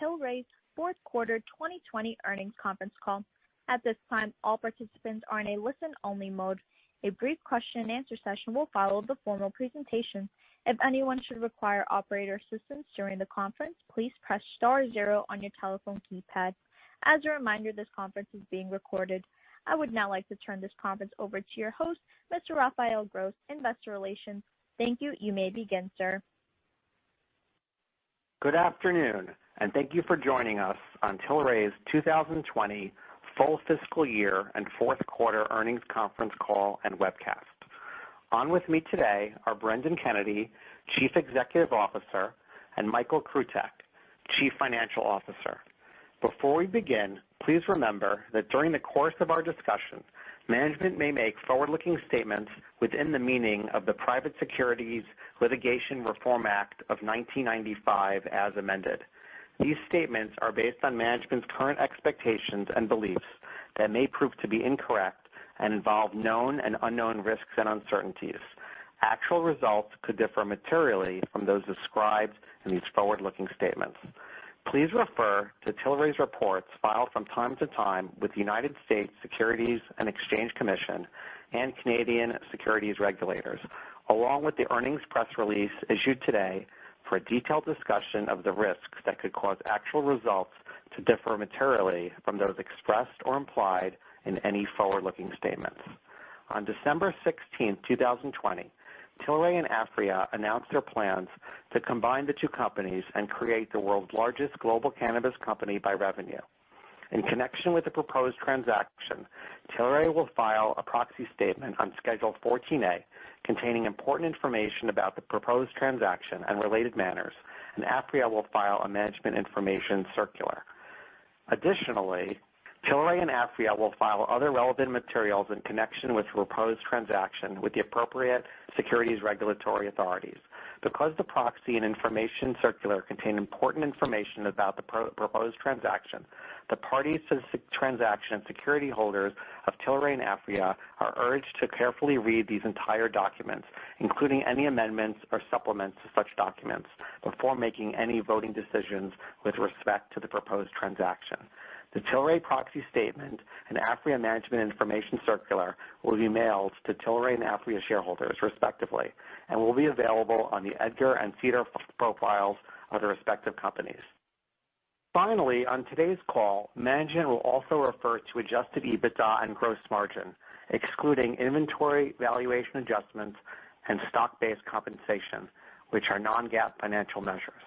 Tilray's fourth quarter 2020 earnings conference call. At this time, all participants are in a listen-only mode. A brief question-and-answer session will follow the formal presentation. If anyone should require operator assistance during the conference, please press star 0 on your telephone keypad. As a reminder, this conference is being recorded. I would now like to turn this conference over to your host, Mr. Rafael Gross, Investor Relations. Thank you. You may begin, sir. Good afternoon, and thank you for joining us on Tilray's 2020 full fiscal year and fourth quarter earnings conference call and webcast. On with me today are Brendan Kennedy, Chief Executive Officer, and Michael Krutek, Chief Financial Officer. Before we begin, please remember that during the course of our discussion, management may make forward-looking statements within the meaning of the Private Securities Litigation Reform Act of 1995 as amended. These statements are based on management's current expectations and beliefs that may prove to be incorrect and involve known and unknown risks and uncertainties. Actual results could differ materially from those described in these forward-looking statements. Please refer to Tilray's reports filed from time to time with the United States Securities and Exchange Commission and Canadian securities regulators, along with the earnings press release issued today for a detailed discussion of the risks that could cause actual results to differ materially from those expressed or implied in any forward-looking statements. On December 16, 2020, Tilray and Aphria announced their plans to combine the two companies and create the world's largest global cannabis company by revenue. In connection with the proposed transaction, Tilray will file a proxy statement on Schedule 14A containing important information about the proposed transaction and related matters, and Aphria will file a management information circular. Additionally, Tilray and Aphria will file other relevant materials in connection with the proposed transaction with the appropriate securities regulatory authorities. Because the proxy and information circular contain important information about the proposed transaction, the parties to the transaction and security holders of Tilray and Aphria are urged to carefully read these entire documents, including any amendments or supplements to such documents, before making any voting decisions with respect to the proposed transaction. The Tilray proxy statement and Aphria management information circular will be mailed to Tilray and Aphria shareholders, respectively, and will be available on the EDGAR and CEDAR profiles of the respective companies. Finally, on today's call, management will also refer to adjusted EBITDA and gross margin, excluding inventory valuation adjustments and stock-based compensation, which are non-GAAP financial measures.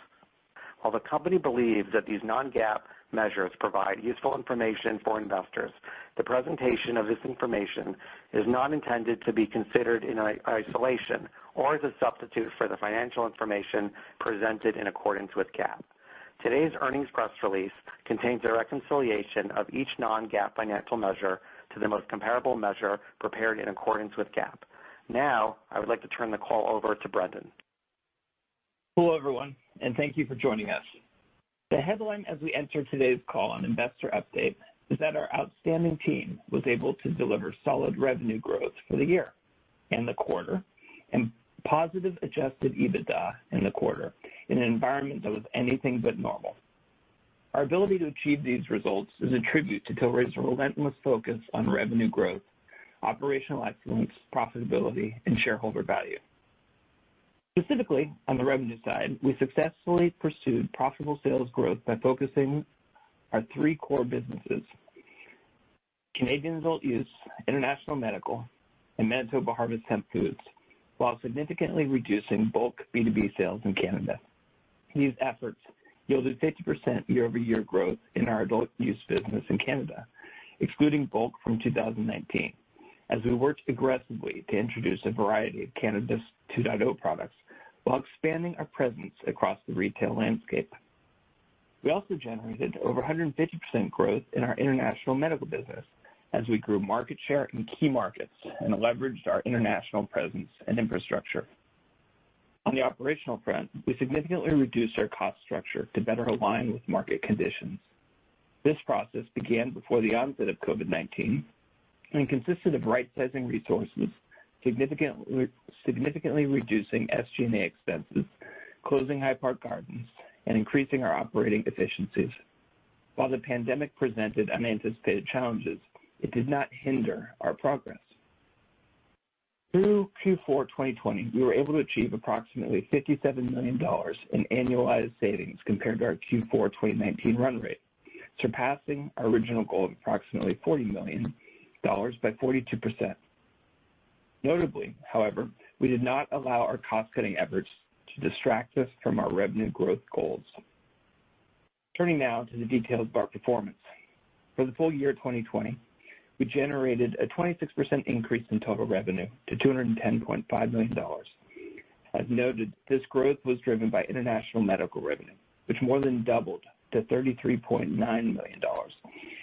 While the company believes that these non-GAAP measures provide useful information for investors, the presentation of this information is not intended to be considered in isolation or as a substitute for the financial information presented in accordance with GAAP. Today's earnings press release contains a reconciliation of each non-GAAP financial measure to the most comparable measure prepared in accordance with GAAP. Now, I would like to turn the call over to Brendan. Hello, everyone, and thank you for joining us. The headline as we enter today's call on Investor Update is that our outstanding team was able to deliver solid revenue growth for the year and the quarter, and positive adjusted EBITDA in the quarter in an environment that was anything but normal. Our ability to achieve these results is a tribute to Tilray's relentless focus on revenue growth, operational excellence, profitability, and shareholder value. Specifically, on the revenue side, we successfully pursued profitable sales growth by focusing our three core businesses: Canadian adult use, international medical, and Manitoba Harvest Hemp Foods, while significantly reducing bulk B2B sales in Canada. These efforts yielded 50% year-over-year growth in our adult use business in Canada, excluding bulk from 2019, as we worked aggressively to introduce a variety of Cannabis 2.0 products while expanding our presence across the retail landscape. We also generated over 150% growth in our international medical business as we grew market share in key markets and leveraged our international presence and infrastructure. On the operational front, we significantly reduced our cost structure to better align with market conditions. This process began before the onset of COVID-19 and consisted of right-sizing resources, significantly reducing SG&A expenses, closing High Park Gardens, and increasing our operating efficiencies. While the pandemic presented unanticipated challenges, it did not hinder our progress. Through Q4 2020, we were able to achieve approximately $57 million in annualized savings compared to our Q4 2019 run rate, surpassing our original goal of approximately $40 million by 42%. Notably, however, we did not allow our cost-cutting efforts to distract us from our revenue growth goals. Turning now to the details of our performance. For the full year 2020, we generated a 26% increase in total revenue to $210.5 million. As noted, this growth was driven by international medical revenue, which more than doubled to $33.9 million,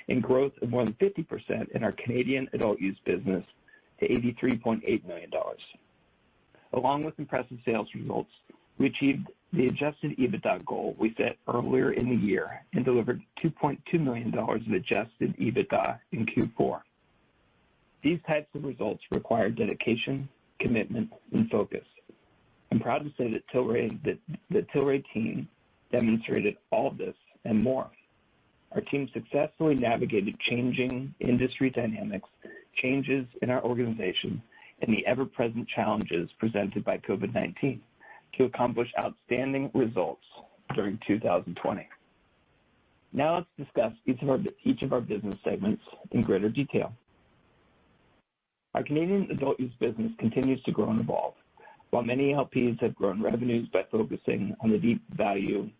and growth of more than 50% in our Canadian adult use business to $83.8 million. Along with impressive sales results, we achieved the adjusted EBITDA goal we set earlier in the year and delivered $2.2 million of adjusted EBITDA in Q4. These types of results require dedication, commitment, and focus. I'm proud to say that the Tilray team demonstrated all of this and more. Our team successfully navigated changing industry dynamics, changes in our organization, and the ever-present challenges presented by COVID-19 to accomplish outstanding results during 2020. Now let's discuss each of our business segments in greater detail. Our Canadian adult use business continues to grow and evolve. While many LPs have grown revenues by focusing on the deep value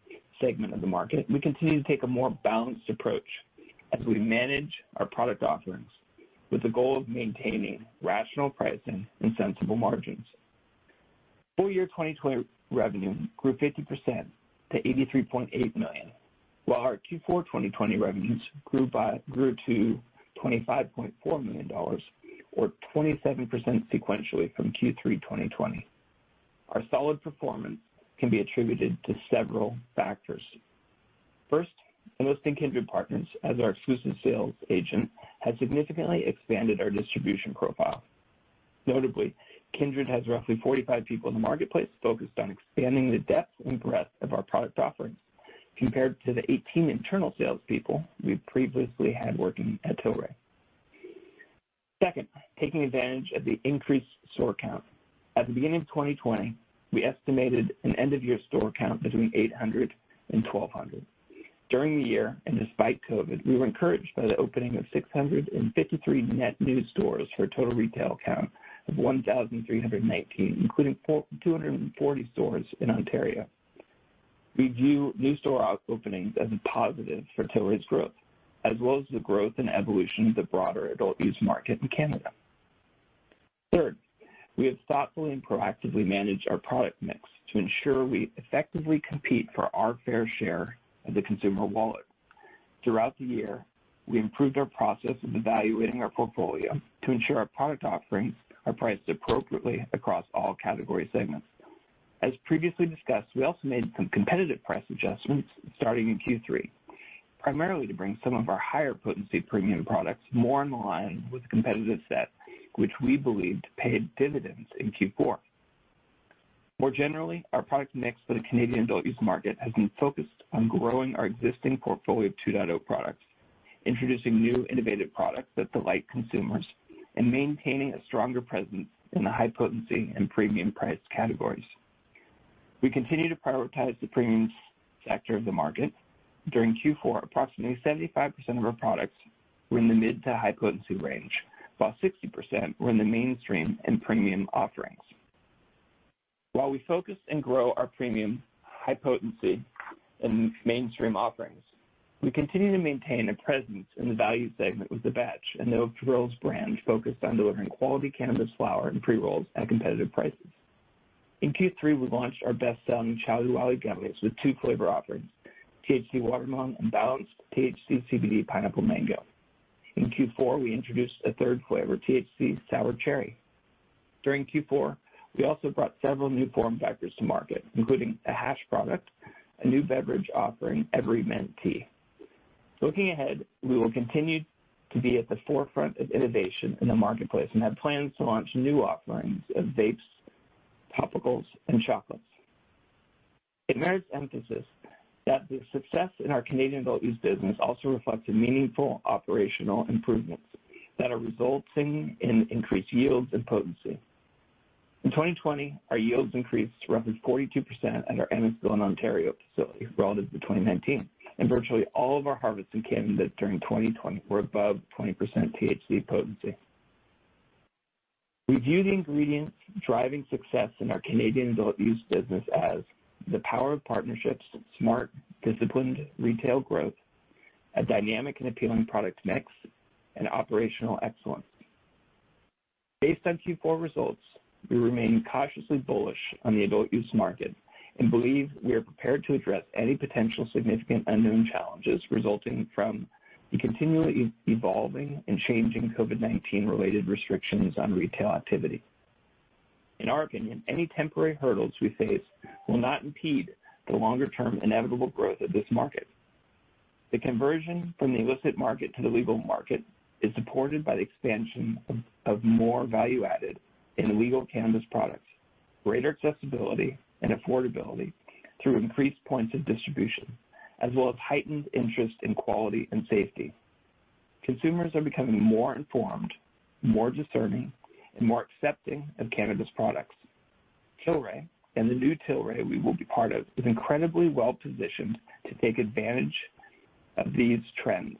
segment of the market, we continue to take a more balanced approach as we manage our product offerings with the goal of maintaining rational pricing and sensible margins. Full year 2020 revenue grew 50% to $83.8 million, while our Q4 2020 revenues grew to $25.4 million, or 27% sequentially from Q3 2020. Our solid performance can be attributed to several factors. First, enlisting Kindred Partners as our exclusive sales agent has significantly expanded our distribution profile. Notably, Kindred has roughly 45 people in the marketplace focused on expanding the depth and breadth of our product offerings, compared to the 18 internal salespeople we previously had working at Tilray. Second, taking advantage of the increased store count. At the beginning of 2020, we estimated an end-of-year store count between 800 and 1,200. During the year, and despite COVID, we were encouraged by the opening of 653 net new stores for a total retail count of 1,319, including 240 stores in Ontario. We view new store openings as a positive for Tilray's growth, as well as the growth and evolution of the broader adult use market in Canada. Third, we have thoughtfully and proactively managed our product mix to ensure we effectively compete for our fair share of the consumer wallet. Throughout the year, we improved our process of evaluating our portfolio to ensure our product offerings are priced appropriately across all category segments. As previously discussed, we also made some competitive price adjustments starting in Q3, primarily to bring some of our higher potency premium products more in line with the competitive set, which we believed paid dividends in Q4. More generally, our product mix for the Canadian adult use market has been focused on growing our existing portfolio of 2.0 products, introducing new innovative products that delight consumers, and maintaining a stronger presence in the high potency and premium price categories. We continue to prioritize the premium sector of the market. During Q4, approximately 75% of our products were in the mid to high potency range, while 60% were in the mainstream and premium offerings. While we focus and grow our premium, high potency, and mainstream offerings, we continue to maintain a presence in the value segment with the Batch, a No Frills brand focused on delivering quality cannabis flower and pre-rolls at competitive prices. In Q3, we launched our best-selling Chowly Wally gummies with 2 flavor offerings, THC Watermelon and balanced THC CBD Pineapple Mango. In Q4, we introduced a 3rd flavor, THC Sour Cherry. During Q4, we also brought several new form factors to market, including a hash product, a new beverage offering, Every Mint Tea. Looking ahead, we will continue to be at the forefront of innovation in the marketplace and have plans to launch new offerings of vapes, topicals, and chocolates. It merits emphasis that the success in our Canadian adult use business also reflects meaningful operational improvements that are resulting in increased yields and potency. In 2020, our yields increased roughly 42% at our Ennisville, Ontario facility relative to 2019, and virtually all of our harvests in Canada during 2020 were above 20% THC potency. We view the ingredients driving success in our Canadian adult use business as the power of partnerships, smart, disciplined retail growth, a dynamic and appealing product mix, and operational excellence. Based on Q4 results, we remain cautiously bullish on the adult use market and believe we are prepared to address any potential significant unknown challenges resulting from the continually evolving and changing COVID-19 related restrictions on retail activity. In our opinion, any temporary hurdles we face will not impede the longer-term inevitable growth of this market. The conversion from the illicit market to the legal market is supported by the expansion of more value-added and legal cannabis products, greater accessibility and affordability through increased points of distribution, as well as heightened interest in quality and safety. Consumers are becoming more informed, more discerning, and more accepting of cannabis products. Tilray, and the new Tilray we will be part of, is incredibly well positioned to take advantage of these trends.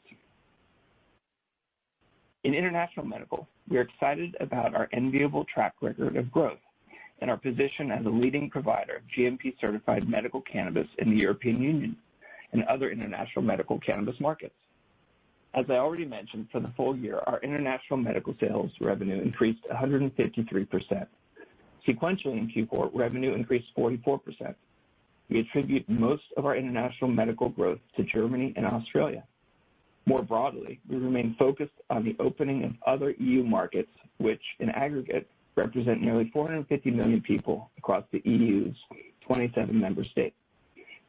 In international medical, we are excited about our enviable track record of growth and our position as a leading provider of GMP-certified medical cannabis in the European Union and other international medical cannabis markets. As I already mentioned, for the full year, our international medical sales revenue increased 153%. Sequentially in Q4, revenue increased 44%. We attribute most of our international medical growth to Germany and Australia. More broadly, we remain focused on the opening of other EU markets, which in aggregate represent nearly 450 million people across the EU's 27 member states.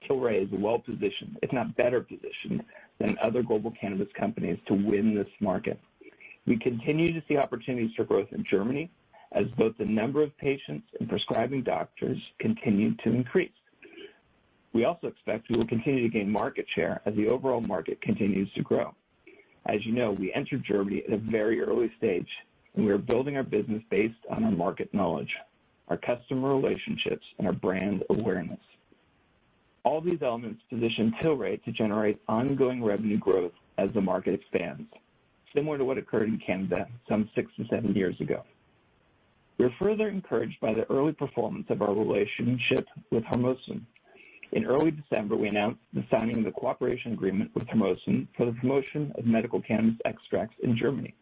Tilray is well positioned, if not better positioned, than other global cannabis companies to win this market. We continue to see opportunities for growth in Germany as both the number of patients and prescribing doctors continue to increase. We also expect we will continue to gain market share as the overall market continues to grow. As you know, we entered Germany at a very early stage, and we are building our business based on our market knowledge, our customer relationships, and our brand awareness. All these elements position Tilray to generate ongoing revenue growth as the market expands, similar to what occurred in Canada some 6 to 7 years ago. We're further encouraged by the early performance of our relationship with Hermosan. In early December, we announced the signing of a cooperation agreement with Hermosan for the promotion of medical cannabis extracts in Germany.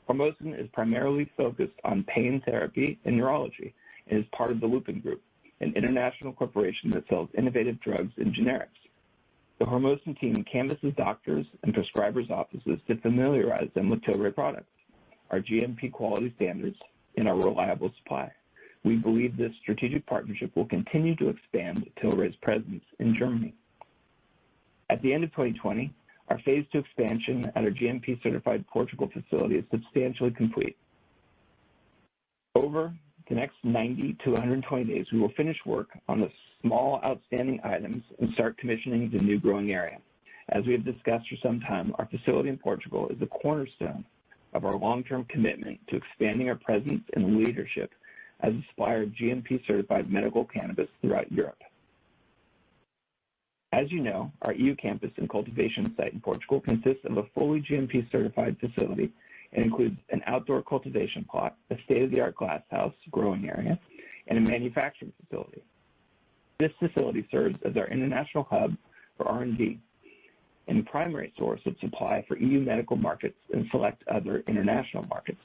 Hermosan is primarily focused on pain therapy and neurology and is part of the Lupin Group, an international corporation that sells innovative drugs and generics. The Hermosan team canvasses doctors and prescribers' offices to familiarize them with Tilray products, our GMP quality standards, and our reliable supply. We believe this strategic partnership will continue to expand Tilray's presence in Germany. At the end of 2020, our Phase 2 expansion at our GMP-certified Portugal facility is substantially complete. Over the next 90 to 120 days, we will finish work on the small outstanding items and start commissioning the new growing area. As we have discussed for some time, our facility in Portugal is the cornerstone of our long-term commitment to expanding our presence and leadership as a supplier of GMP-certified medical cannabis throughout Europe. As you know, our EU campus and cultivation site in Portugal consists of a fully GMP-certified facility and includes an outdoor cultivation plot, a state-of-the-art glasshouse growing area, and a manufacturing facility. This facility serves as our international hub for R&D and primary source of supply for EU medical markets and select other international markets.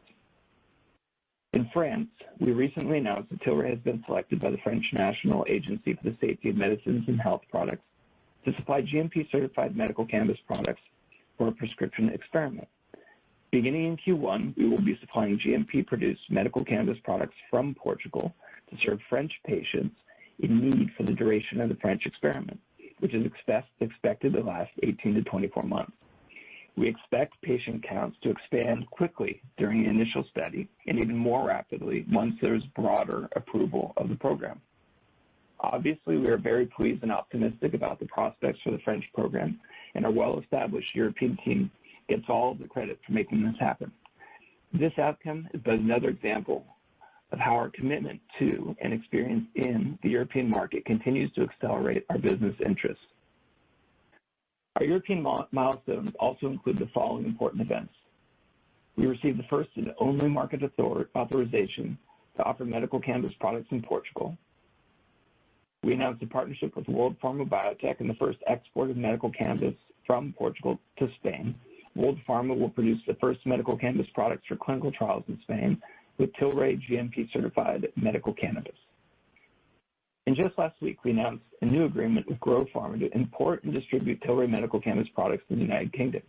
In France, we recently announced that Tilray has been selected by the French National Agency for the Safety of Medicines and Health Products to supply GMP-certified medical cannabis products for a prescription experiment. Beginning in Q1, we will be supplying GMP-produced medical cannabis products from Portugal to serve French patients in need for the duration of the French experiment, which is expected to last 18 to 24 months. We expect patient counts to expand quickly during the initial study and even more rapidly once there is broader approval of the program. Obviously, we are very pleased and optimistic about the prospects for the French program, and our well-established European team gets all of the credit for making this happen. This outcome is but another example of how our commitment to and experience in the European market continues to accelerate our business interests. Our European milestones also include the following important events. We received the first and only market authorization to offer medical cannabis products in Portugal. We announced a partnership with World Pharma Biotech in the first export of medical cannabis from Portugal to Spain. World Pharma will produce the first medical cannabis products for clinical trials in Spain with Tilray GMP-certified medical cannabis. And just last week, we announced a new agreement with Grow Pharma to import and distribute Tilray medical cannabis products in the United Kingdom.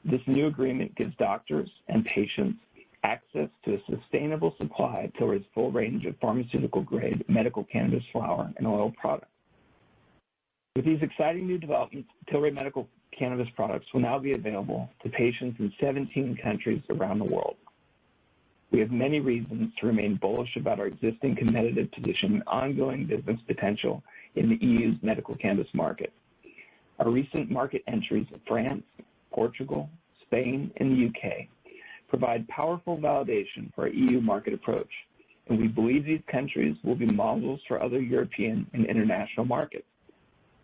This new agreement gives doctors and patients access to a sustainable supply of Tilray's full range of pharmaceutical-grade medical cannabis flower and oil products. With these exciting new developments, Tilray medical cannabis products will now be available to patients in 17 countries around the world. We have many reasons to remain bullish about our existing competitive position and ongoing business potential in the EU's medical cannabis market. Our recent market entries in France, Portugal, Spain, and the UK provide powerful validation for our EU market approach, and we believe these countries will be models for other European and international markets.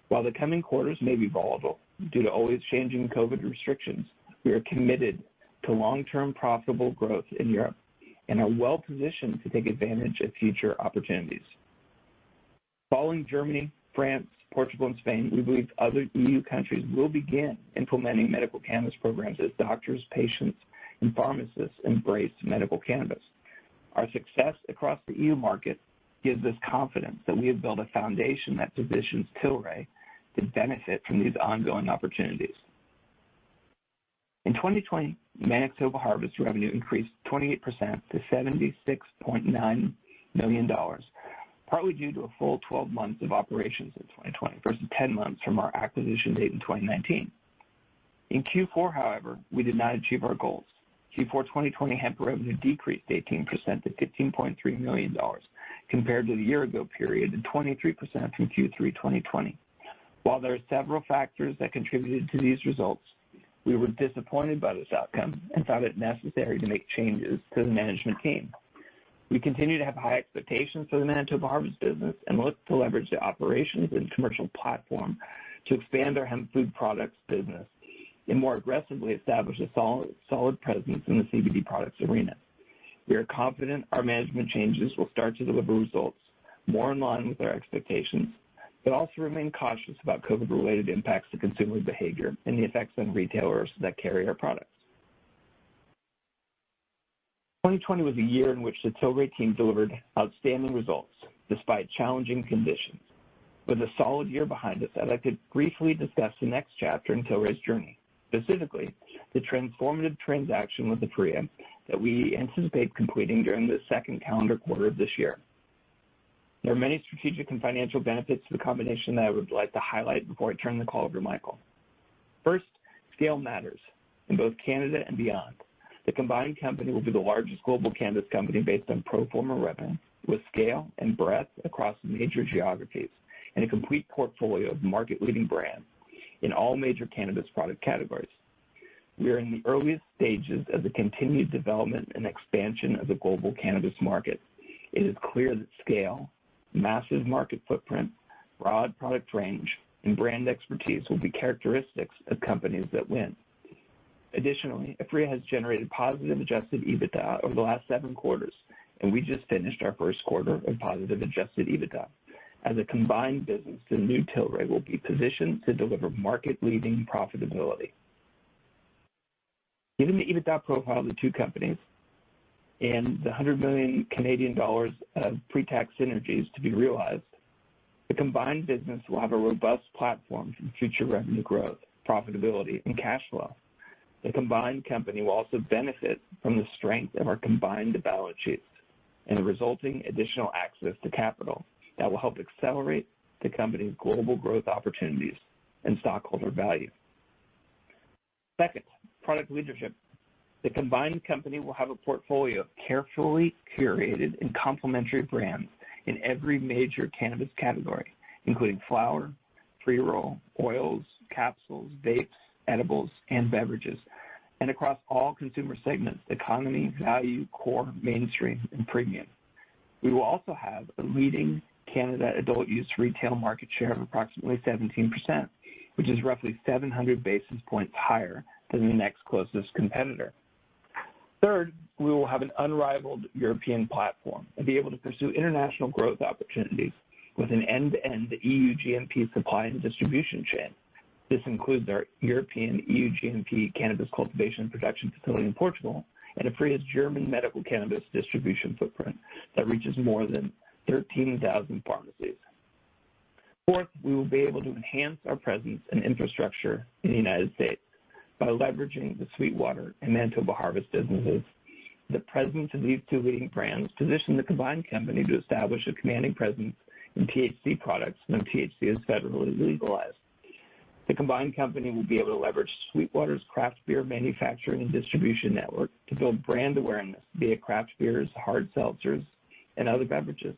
While the coming quarters may be volatile due to always changing COVID restrictions, we are committed to long-term profitable growth in Europe and are well positioned to take advantage of future opportunities. Following Germany, France, Portugal, and Spain, we believe other EU countries will begin implementing medical cannabis programs as doctors, patients, and pharmacists embrace medical cannabis. Our success across the EU market gives us confidence that we have built a foundation that positions Tilray to benefit from these ongoing opportunities. In 2020, Manitoba Harvest revenue increased 28% to $76.9 million, partly due to a full 12 months of operations in 2020 versus 10 months from our acquisition date in 2019. In Q4, however, we did not achieve our goals. Q4 2020 hemp revenue decreased 18% to $15.3 million compared to the year-ago period and 23% from Q3 2020. While there are several factors that contributed to these results, we were disappointed by this outcome and found it necessary to make changes to the management team. We continue to have high expectations for the Manitoba Harvest business and look to leverage the operations and commercial platform to expand our hemp food products business and more aggressively establish a solid presence in the CBD products arena. We are confident our management changes will start to deliver results more in line with our expectations, but also remain cautious about COVID-related impacts to consumer behavior and the effects on retailers that carry our products. 2020 was a year in which the Tilray team delivered outstanding results despite challenging conditions. With a solid year behind us, I'd like to briefly discuss the next chapter in Tilray's journey, specifically the transformative transaction with TLRY that we anticipate completing during the second calendar quarter of this year. There are many strategic and financial benefits to the combination that I would like to highlight before I turn the call over to Michael. First, scale matters in both Canada and beyond. The combined company will be the largest global cannabis company based on pro forma revenue, with scale and breadth across major geographies and a complete portfolio of market-leading brands in all major cannabis product categories. We are in the earliest stages of the continued development and expansion of the global cannabis market. It is clear that scale, massive market footprint, broad product range, and brand expertise will be characteristics of companies that win. Additionally, TLRY has generated positive adjusted EBITDA over the last 7 quarters, and we just finished our first quarter of positive adjusted EBITDA. As a combined business, the new Tilray will be positioned to deliver market-leading profitability. Given the EBITDA profile of the two companies and the 100 million Canadian dollars of pre-tax synergies to be realized, the combined business will have a robust platform for future revenue growth, profitability, and cash flow. The combined company will also benefit from the strength of our combined balance sheets and the resulting additional access to capital that will help accelerate the company's global growth opportunities and stockholder value. Second, product leadership. The combined company will have a portfolio of carefully curated and complementary brands in every major cannabis category, including flower, pre-roll, oils, capsules, vapes, edibles, and beverages, and across all consumer segments: economy, value, core, mainstream, and premium. We will also have a leading Canada adult use retail market share of approximately 17%, which is roughly 700 basis points higher than the next closest competitor. Third, we will have an unrivaled European platform and be able to pursue international growth opportunities with an end-to-end EU GMP supply and distribution chain. This includes our European EU GMP cannabis cultivation and production facility in Portugal and Aphria's German medical cannabis distribution footprint that reaches more than 13,000 pharmacies. Fourth, we will be able to enhance our presence and infrastructure in the United States by leveraging the Sweetwater and Manitoba Harvest businesses. The presence of these two leading brands position the combined company to establish a commanding presence in THC products when THC is federally legalized. The combined company will be able to leverage Sweetwater's craft beer manufacturing and distribution network to build brand awareness via craft beers, hard seltzers, and other beverages,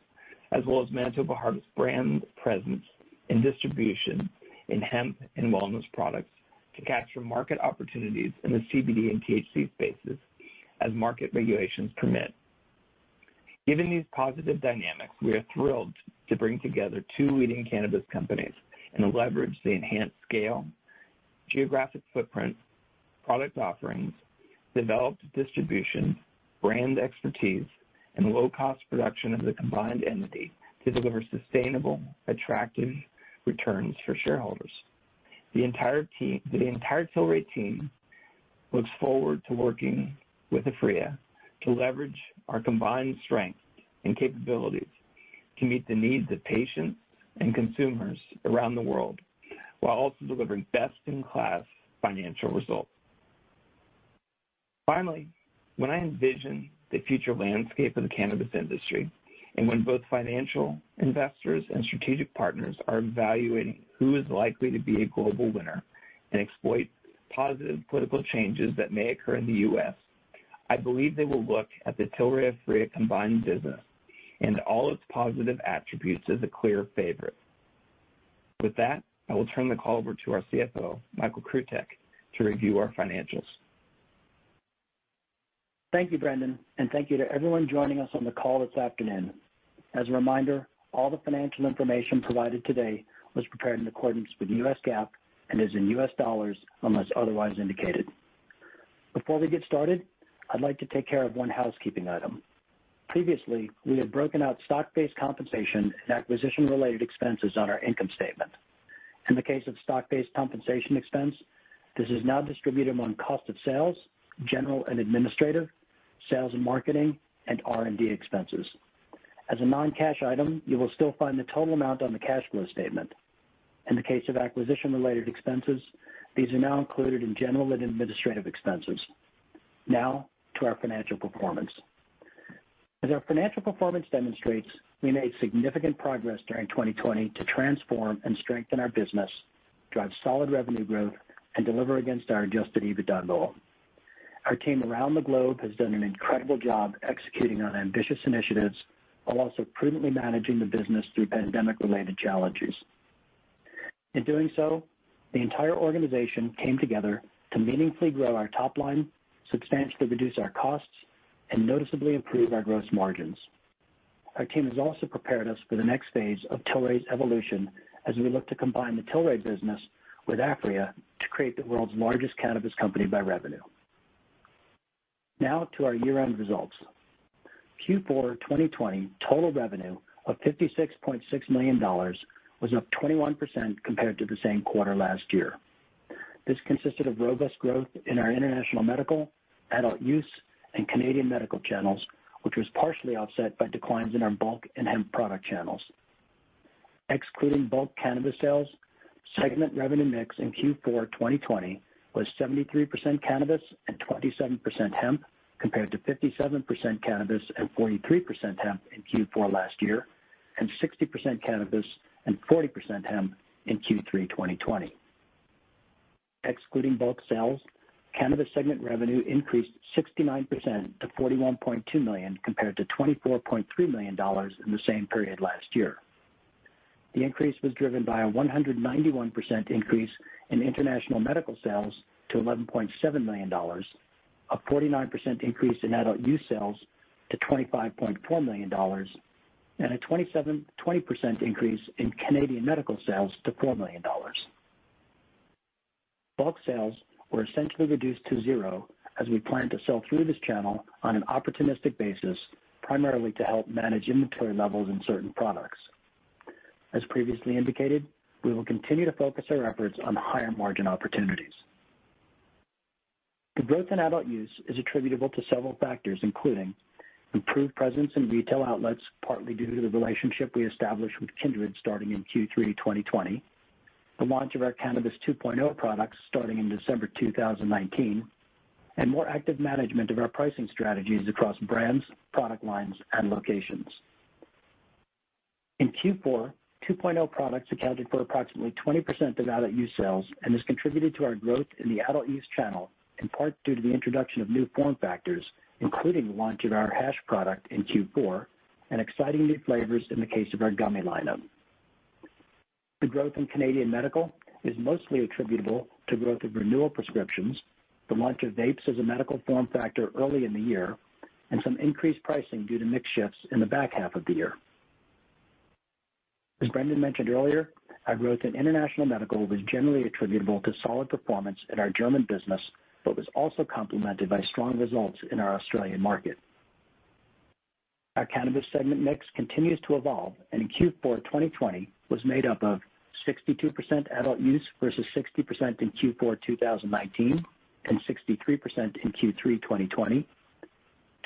as well as Manitoba Harvest brand presence and distribution in hemp and wellness products to capture market opportunities in the CBD and THC spaces as market regulations permit. Given these positive dynamics, we are thrilled to bring together two leading cannabis companies and leverage the enhanced scale, geographic footprint, product offerings, developed distribution, brand expertise, and low-cost production of the combined entity to deliver sustainable, attractive returns for shareholders. The entire Tilray team looks forward to working with Aphria to leverage our combined strengths and capabilities to meet the needs of patients and consumers around the world, while also delivering best-in-class financial results. Finally, when I envision the future landscape of the cannabis industry, and when both financial investors and strategic partners are evaluating who is likely to be a global winner and exploit positive political changes that may occur in the U.S., I believe they will look at the Tilray-Aphria combined business and all its positive attributes as a clear favorite. With that, I will turn the call over to our CFO, Michael Krutek, to review our financials. Thank you, Brendan, and thank you to everyone joining us on the call this afternoon. As a reminder, all the financial information provided today was prepared in accordance with U.S. GAAP and is in U.S. dollars unless otherwise indicated. Before we get started, I'd like to take care of one housekeeping item. Previously, we had broken out stock-based compensation and acquisition-related expenses on our income statement. In the case of stock-based compensation expense, this is now distributed among cost of sales, general and administrative, sales and marketing, and R&D expenses. As a non-cash item, you will still find the total amount on the cash flow statement. In the case of acquisition-related expenses, these are now included in general and administrative expenses. Now, to our financial performance. As our financial performance demonstrates, we made significant progress during 2020 to transform and strengthen our business, drive solid revenue growth, and deliver against our adjusted EBITDA goal. Our team around the globe has done an incredible job executing on ambitious initiatives while also prudently managing the business through pandemic-related challenges. In doing so, the entire organization came together to meaningfully grow our top line, substantially reduce our costs, and noticeably improve our gross margins. Our team has also prepared us for the next phase of Tilray's evolution as we look to combine the Tilray business with Aphria to create the world's largest cannabis company by revenue. Now to our year-end results. Q4 2020 total revenue of $56.6 million was up 21% compared to the same quarter last year. This consisted of robust growth in our international medical, adult use, and Canadian medical channels, which was partially offset by declines in our bulk and hemp product channels. Excluding bulk cannabis sales, segment revenue mix in Q4 2020 was 73% cannabis and 27% hemp, compared to 57% cannabis and 43% hemp in Q4 last year, and 60% cannabis and 40% hemp in Q3 2020. Excluding bulk sales, cannabis segment revenue increased 69% to $41.2 million compared to $24.3 million in the same period last year. The increase was driven by a 191% increase in international medical sales to $11.7 million, a 49% increase in adult use sales to $25.4 million, and a 20% increase in Canadian medical sales to $4 million. Bulk sales were essentially reduced to zero as we plan to sell through this channel on an opportunistic basis, primarily to help manage inventory levels in certain products. As previously indicated, we will continue to focus our efforts on higher margin opportunities. The growth in adult use is attributable to several factors, including improved presence in retail outlets, partly due to the relationship we established with Kindred starting in Q3 2020, the launch of our Cannabis 2.0 products starting in December 2019, and more active management of our pricing strategies across brands, product lines, and locations. In Q4, 2.0 products accounted for approximately 20% of adult use sales and has contributed to our growth in the adult use channel, in part due to the introduction of new form factors, including the launch of our hash product in Q4 and exciting new flavors in the case of our gummy lineup. The growth in Canadian medical is mostly attributable to growth of renewal prescriptions, the launch of vapes as a medical form factor early in the year, and some increased pricing due to mix shifts in the back half of the year. As Brendan mentioned earlier, our growth in international medical was generally attributable to solid performance in our German business, but was also complemented by strong results in our Australian market. Our cannabis segment mix continues to evolve, and in Q4 2020 was made up of 62% adult use versus 60% in Q4 2019 and 63% in Q3 2020,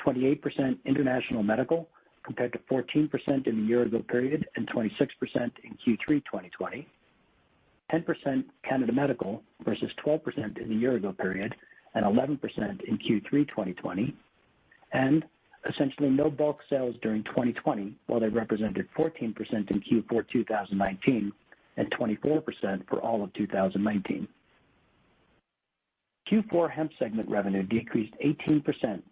28% international medical compared to 14% in the year-ago period and 26% in Q3 2020, 10% Canada medical versus 12% in the year-ago period and 11% in Q3 2020, and essentially no bulk sales during 2020, while they represented 14% in Q4 2019 and 24% for all of 2019. Q4 hemp segment revenue decreased 18%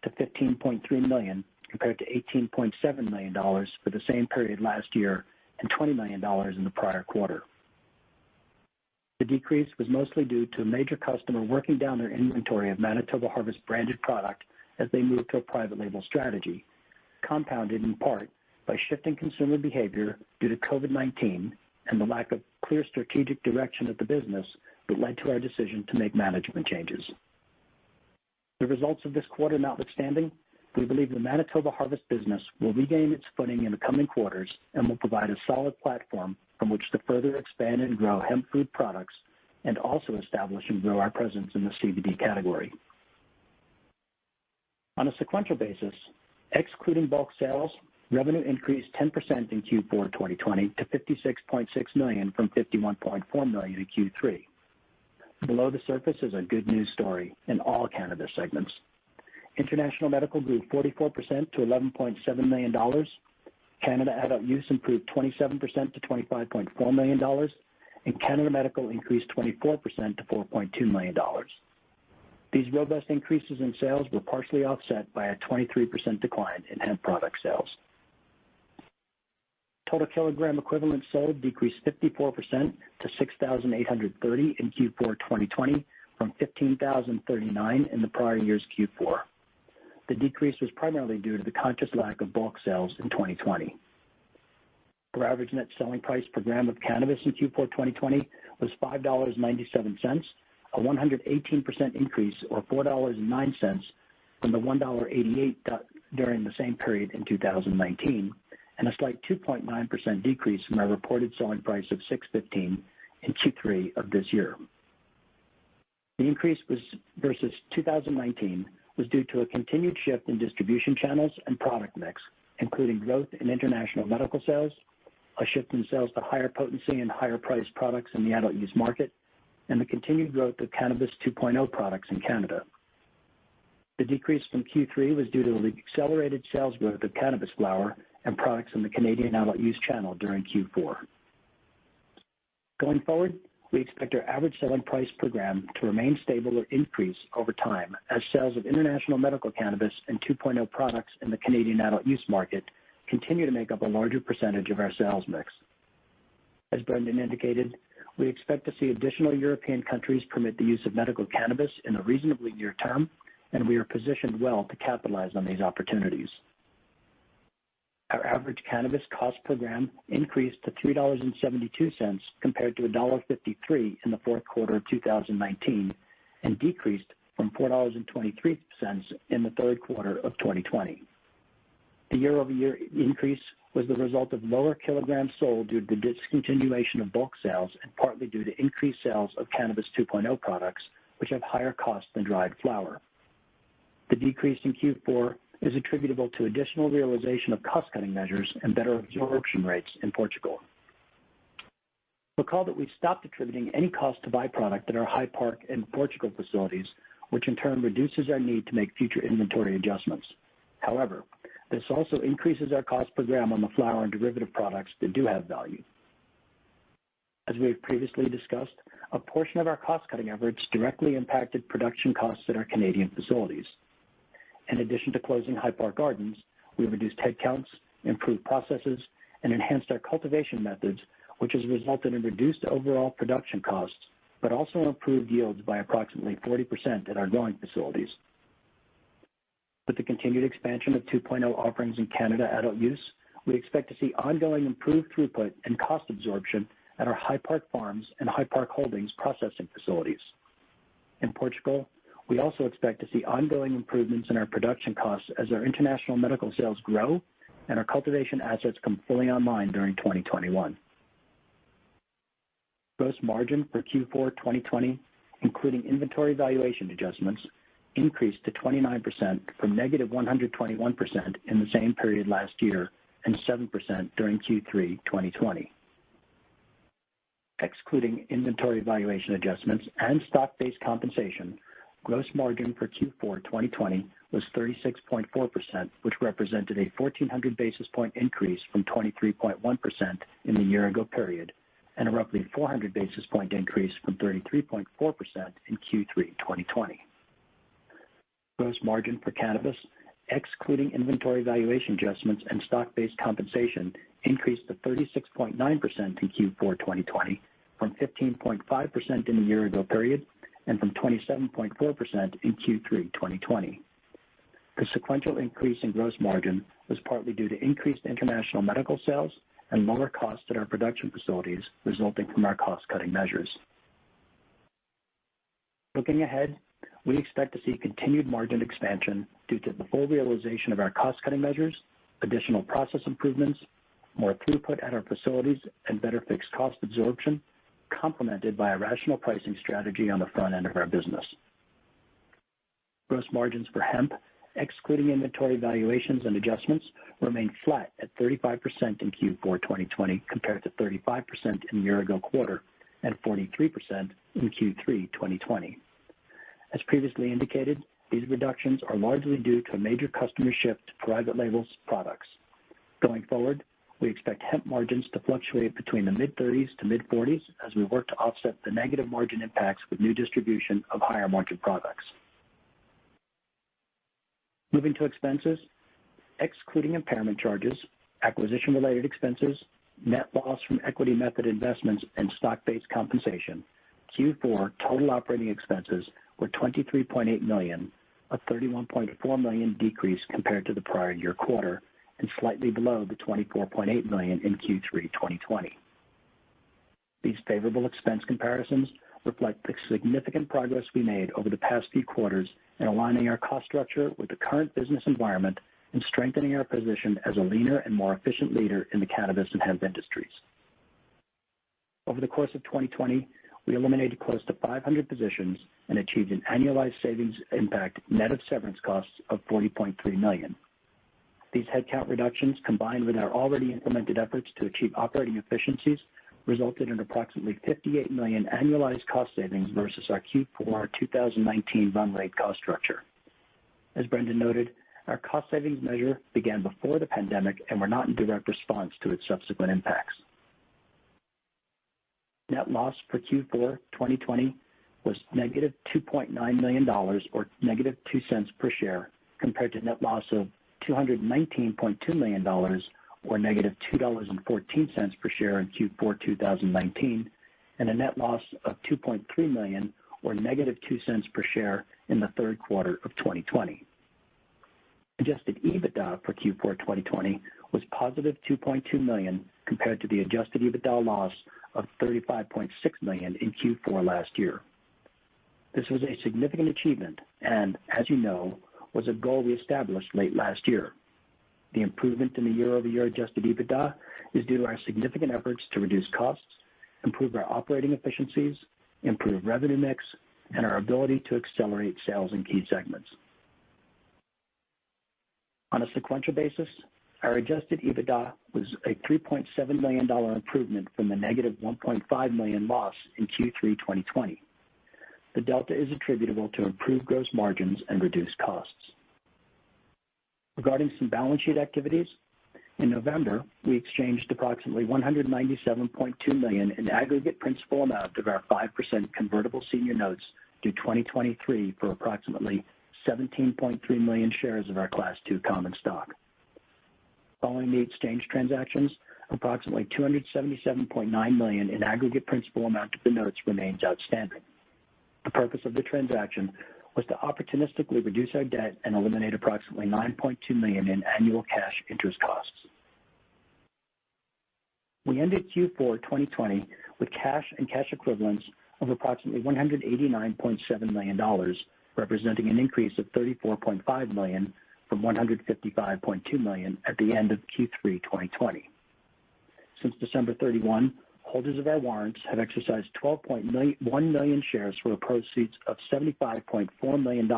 to $15.3 million compared to $18.7 million for the same period last year and $20 million in the prior quarter. The decrease was mostly due to a major customer working down their inventory of Manitoba Harvest branded product as they moved to a private label strategy, compounded in part by shifting consumer behavior due to COVID-19 and the lack of clear strategic direction of the business that led to our decision to make management changes. The results of this quarter notwithstanding, we believe the Manitoba Harvest business will regain its footing in the coming quarters and will provide a solid platform from which to further expand and grow hemp food products and also establish and grow our presence in the CBD category. On a sequential basis, excluding bulk sales, revenue increased 10% in Q4 2020 to $56.6 million from $51.4 million in Q3. Below the surface is a good news story in all cannabis segments. International medical grew 44% to $11.7 million. Canada adult use improved 27% to $25.4 million, and Canada medical increased 24% to $4.2 million. These robust increases in sales were partially offset by a 23% decline in hemp product sales. Total kilogram equivalents sold decreased 54% to 6,830 in Q4 2020 from 15,039 in the prior year's Q4. The decrease was primarily due to the conscious lack of bulk sales in 2020. Our average net selling price per gram of cannabis in Q4 2020 was $5.97, a 118% increase or $4.09 from the $1.88 during the same period in 2019, and a slight 2.9% decrease from our reported selling price of $6.15 in Q3 of this year. The increase was versus 2019 was due to a continued shift in distribution channels and product mix, including growth in international medical sales, a shift in sales to higher potency and higher priced products in the adult use market, and the continued growth of Cannabis 2.0 products in Canada. The decrease from Q3 was due to the accelerated sales growth of cannabis flower and products in the Canadian adult use channel during Q4. Going forward, we expect our average selling price per gram to remain stable or increase over time as sales of international medical cannabis and 2.0 products in the Canadian adult use market continue to make up a larger percentage of our sales mix. As Brendan indicated, we expect to see additional European countries permit the use of medical cannabis in the reasonably near term, and we are positioned well to capitalize on these opportunities. Our average cannabis cost per gram increased to $3.72 compared to $1.53 in the fourth quarter of 2019 and decreased from $4.23 in the third quarter of 2020. The year-over-year increase was the result of lower kilograms sold due to the discontinuation of bulk sales and partly due to increased sales of Cannabis 2.0 products, which have higher costs than dried flower. The decrease in Q4 is attributable to additional realization of cost-cutting measures and better absorption rates in Portugal. Recall that we've stopped attributing any cost to byproduct at our High Park and Portugal facilities, which in turn reduces our need to make future inventory adjustments. However, this also increases our cost per gram on the flower and derivative products that do have value. As we have previously discussed, a portion of our cost-cutting efforts directly impacted production costs at our Canadian facilities. In addition to closing High Park Gardens, we reduced headcounts, improved processes, and enhanced our cultivation methods, which has resulted in reduced overall production costs, but also improved yields by approximately 40% at our growing facilities. With the continued expansion of 2.0 offerings in Canada adult use, we expect to see ongoing improved throughput and cost absorption at our High Park Farms and High Park Holdings processing facilities. In Portugal, we also expect to see ongoing improvements in our production costs as our international medical sales grow and our cultivation assets come fully online during 2021. Gross margin for Q4 2020, including inventory valuation adjustments, increased to 29% from negative 121% in the same period last year and 7% during Q3 2020. Excluding inventory valuation adjustments and stock-based compensation, gross margin for Q4 2020 was 36.4%, which represented a 1,400 basis point increase from 23.1% in the year-ago period, and a roughly 400 basis point increase from 33.4% in Q3 2020. Gross margin for cannabis, excluding inventory valuation adjustments and stock-based compensation, increased to 36.9% in Q4 2020 from 15.5% in the year-ago period and from 27.4% in Q3 2020. The sequential increase in gross margin was partly due to increased international medical sales and lower costs at our production facilities resulting from our cost-cutting measures. Looking ahead, we expect to see continued margin expansion due to the full realization of our cost-cutting measures, additional process improvements, more throughput at our facilities, and better fixed cost absorption, complemented by a rational pricing strategy on the front end of our business. Gross margins for hemp, excluding inventory valuations and adjustments, remained flat at 35% in Q4 2020 compared to 35% in the year-ago quarter and 43% in Q3 2020. As previously indicated, these reductions are largely due to a major customer shift to private labels products. Going forward, we expect hemp margins to fluctuate between the mid-30s to mid-40s as we work to offset the negative margin impacts with new distribution of higher margin products. Moving to expenses, excluding impairment charges, acquisition-related expenses, net loss from equity method investments, and stock-based compensation, Q4 total operating expenses were $23.8 million, a $31.4 million decrease compared to the prior year quarter, and slightly below the $24.8 million in Q3 2020. These favorable expense comparisons reflect the significant progress we made over the past few quarters in aligning our cost structure with the current business environment and strengthening our position as a leaner and more efficient leader in the cannabis and hemp industries. Over the course of 2020, we eliminated close to 500 positions and achieved an annualized savings impact net of severance costs of $40.3 million. These headcount reductions, combined with our already implemented efforts to achieve operating efficiencies, resulted in approximately $58 million annualized cost savings versus our Q4 2019 run rate cost structure. As Brendan noted, our cost savings measure began before the pandemic and were not in direct response to its subsequent impacts. Net loss for Q4 2020 was negative $2.9 million, or negative 2 cents per share, compared to net loss of $219.2 million, or negative $2.14 per share in Q4 2019, and a net loss of $2.3 million, or negative 2 cents per share in the third quarter of 2020. Adjusted EBITDA for Q4 2020 was positive $2.2 million compared to the adjusted EBITDA loss of $35.6 million in Q4 last year. This was a significant achievement and, as you know, was a goal we established late last year. The improvement in the year-over-year adjusted EBITDA is due to our significant efforts to reduce costs, improve our operating efficiencies, improve revenue mix, and our ability to accelerate sales in key segments. On a sequential basis, our adjusted EBITDA was a $3.7 million improvement from the negative $1.5 million loss in Q3 2020. The delta is attributable to improved gross margins and reduced costs. Regarding some balance sheet activities, in November, we exchanged approximately $197.2 million in aggregate principal amount of our 5% convertible senior notes due 2023 for approximately 17.3 million shares of our Class II common stock. Following the exchange transactions, approximately $277.9 million in aggregate principal amount of the notes remains outstanding. The purpose of the transaction was to opportunistically reduce our debt and eliminate approximately $9.2 million in annual cash interest costs. We ended Q4 2020 with cash and cash equivalents of approximately $189.7 million, representing an increase of $34.5 million from $155.2 million at the end of Q3 2020. Since December 31, holders of our warrants have exercised 12.1 million shares for proceeds of $75.4 million.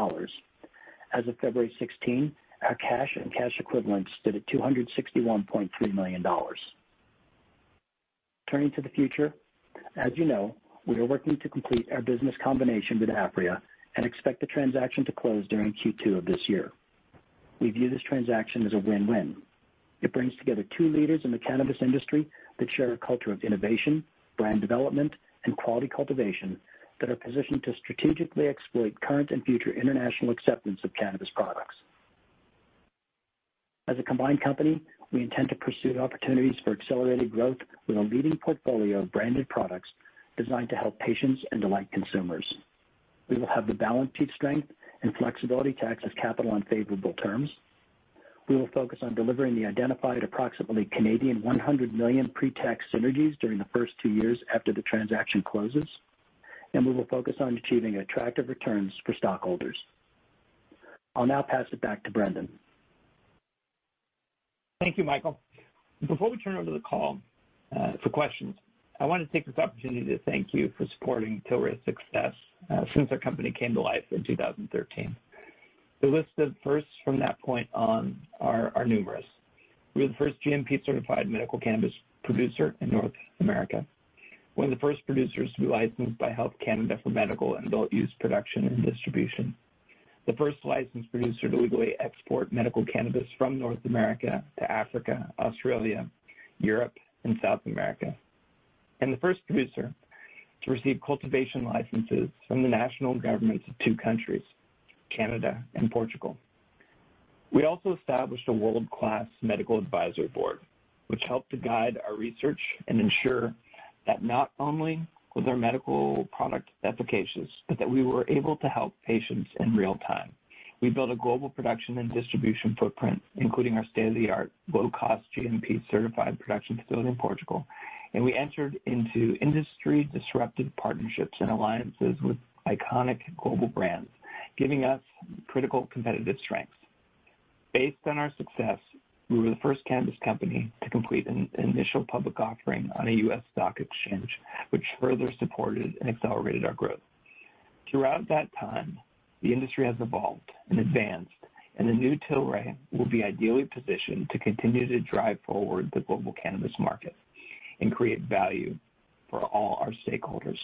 As of February 16, our cash and cash equivalents stood at $261.3 million. Turning to the future, as you know, we are working to complete our business combination with Apria and expect the transaction to close during Q2 of this year. We view this transaction as a win-win. It brings together two leaders in the cannabis industry that share a culture of innovation, brand development, and quality cultivation that are positioned to strategically exploit current and future international acceptance of cannabis products. As a combined company, we intend to pursue opportunities for accelerated growth with a leading portfolio of branded products designed to help patients and delight consumers. We will have the balance sheet strength and flexibility to access capital on favorable terms. We will focus on delivering the identified approximately 100 million pre-tax synergies during the first 2 years after the transaction closes, and we will focus on achieving attractive returns for stockholders. I'll now pass it back to Brendan. Thank you, Michael. Before we turn over the call for questions, I want to take this opportunity to thank you for supporting Tilray's success since our company came to life in 2013. The list of firsts from that point on are numerous. We were the first GMP-certified medical cannabis producer in North America, one of the first producers to be licensed by Health Canada for medical and adult use production and distribution, the first licensed producer to legally export medical cannabis from North America to Africa, Australia, Europe, and South America, and the first producer to receive cultivation licenses from the national governments of 2 countries, Canada and Portugal. We also established a world-class medical advisory board, which helped to guide our research and ensure that not only was our medical product efficacious, but that we were able to help patients in real time. We built a global production and distribution footprint, including our state-of-the-art, low-cost GMP-certified production facility in Portugal, and we entered into industry-disruptive partnerships and alliances with iconic global brands, giving us critical competitive strengths. Based on our success, we were the first cannabis company to complete an initial public offering on a U.S. stock exchange, which further supported and accelerated our growth. Throughout that time, the industry has evolved and advanced, and the new Tilray will be ideally positioned to continue to drive forward the global cannabis market and create value for all our stakeholders.